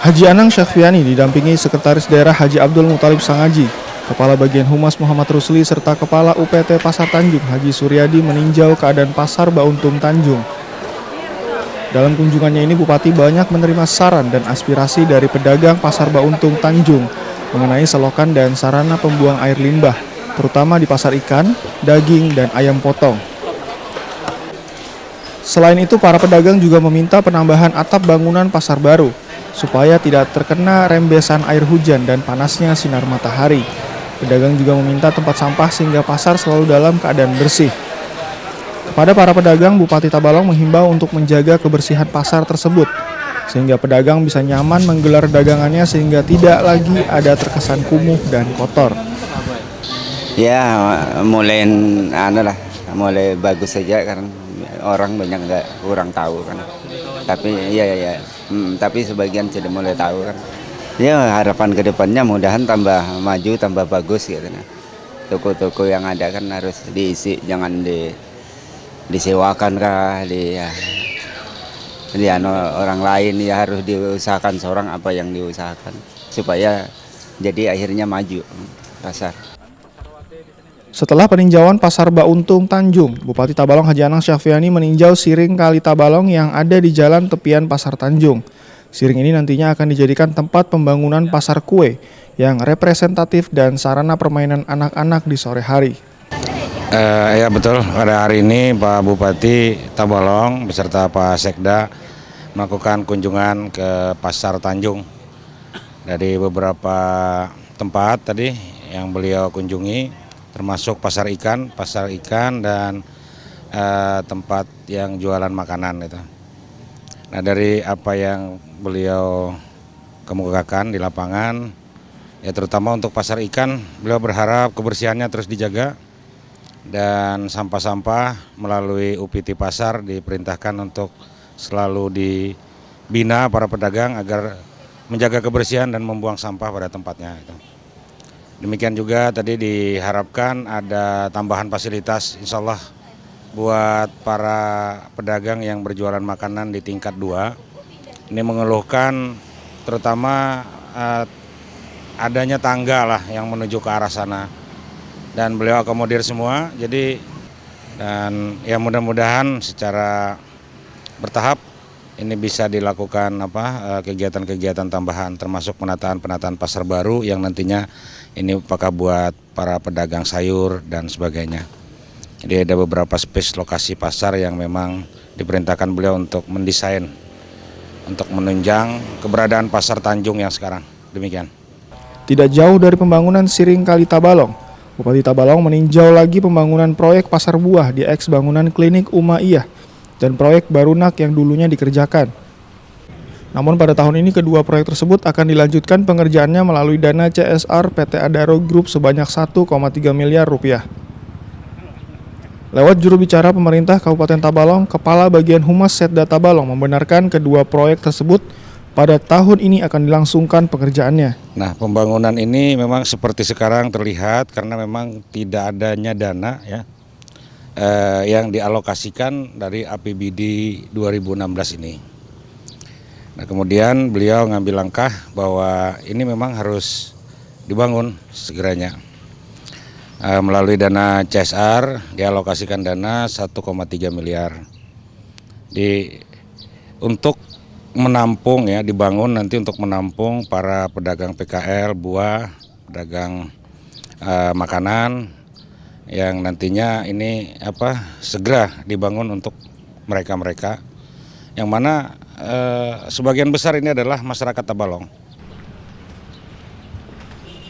Haji Anang Syafriani didampingi Sekretaris Daerah Haji Abdul Muthalib Sangaji, Kepala Bagian Humas Muhammad Rusli, serta Kepala UPT Pasar Tanjung Haji Suryadi meninjau keadaan Pasar Bauntung Tanjung. Dalam kunjungannya ini Bupati banyak menerima saran dan aspirasi dari pedagang Pasar Bauntung Tanjung mengenai selokan dan sarana pembuang air limbah, terutama di pasar ikan, daging, dan ayam potong. Selain itu, para pedagang juga meminta penambahan atap bangunan pasar baru supaya tidak terkena rembesan air hujan dan panasnya sinar matahari. Pedagang juga meminta tempat sampah sehingga pasar selalu dalam keadaan bersih. Kepada para pedagang, Bupati Tabalong menghimbau untuk menjaga kebersihan pasar tersebut, sehingga pedagang bisa nyaman menggelar dagangannya sehingga tidak lagi ada terkesan kumuh dan kotor. Ya, mulai bagus saja karena orang banyak nggak kurang tahu kan. Tapi tapi sebagian sudah mulai tahu kan. Ya, harapan kedepannya mudahan tambah maju, tambah bagus gitu. Toko-toko yang ada kan harus diisi, jangan disewakan kah, orang lain ya, harus diusahakan seorang apa yang diusahakan supaya jadi akhirnya maju pasar. Setelah peninjauan Pasar Bauntung Tanjung, Bupati Tabalong Haji Anang Syafriani meninjau siring Kali Tabalong yang ada di jalan tepian Pasar Tanjung. Siring ini nantinya akan dijadikan tempat pembangunan pasar kue yang representatif dan sarana permainan anak-anak di sore hari. Ya betul, pada hari ini Pak Bupati Tabalong beserta Pak Sekda melakukan kunjungan ke Pasar Tanjung. Dari beberapa tempat tadi yang beliau kunjungi, termasuk pasar ikan dan tempat yang jualan makanan itu. Nah, dari apa yang beliau kemukakan di lapangan, ya terutama untuk pasar ikan, beliau berharap kebersihannya terus dijaga dan sampah-sampah melalui UPT Pasar diperintahkan untuk selalu dibina para pedagang agar menjaga kebersihan dan membuang sampah pada tempatnya itu. Demikian juga tadi diharapkan ada tambahan fasilitas insya Allah buat para pedagang yang berjualan makanan di tingkat 2. Ini mengeluhkan terutama adanya tangga lah yang menuju ke arah sana. Dan beliau akomodir semua, jadi dan ya mudah-mudahan secara bertahap ini bisa dilakukan kegiatan-kegiatan tambahan termasuk penataan pasar baru yang nantinya ini apakah buat para pedagang sayur dan sebagainya. Jadi ada beberapa space lokasi pasar yang memang diperintahkan beliau untuk mendesain untuk menunjang keberadaan Pasar Tanjung yang sekarang. Demikian. Tidak jauh dari pembangunan siring Kali Tabalong, Bupati Tabalong meninjau lagi pembangunan proyek pasar buah di eks bangunan klinik Umayyah dan proyek Barunak yang dulunya dikerjakan. Namun pada tahun ini kedua proyek tersebut akan dilanjutkan pengerjaannya melalui dana CSR PT Adaro Group sebanyak 1,3 miliar rupiah. Lewat juru bicara pemerintah Kabupaten Tabalong, Kepala Bagian Humas Setda Tabalong membenarkan kedua proyek tersebut pada tahun ini akan dilangsungkan pengerjaannya. Nah, pembangunan ini memang seperti sekarang terlihat karena memang tidak adanya dana yang dialokasikan dari APBD 2016 ini. Nah, kemudian beliau ngambil langkah bahwa ini memang harus dibangun segeranya. Melalui dana CSR dialokasikan dana 1,3 miliar. Untuk menampung dibangun nanti untuk menampung para pedagang PKL, buah, pedagang makanan yang nantinya ini segera dibangun untuk mereka-mereka yang mana sebagian besar ini adalah masyarakat Tabalong.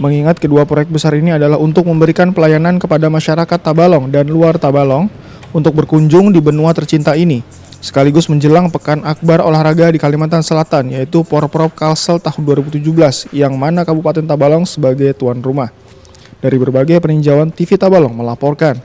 Mengingat kedua proyek besar ini adalah untuk memberikan pelayanan kepada masyarakat Tabalong dan luar Tabalong untuk berkunjung di benua tercinta ini, sekaligus menjelang Pekan Akbar Olahraga di Kalimantan Selatan, yaitu Porprov Kalsel tahun 2017, yang mana Kabupaten Tabalong sebagai tuan rumah. Dari berbagai peninjauan, TV Tabalong melaporkan.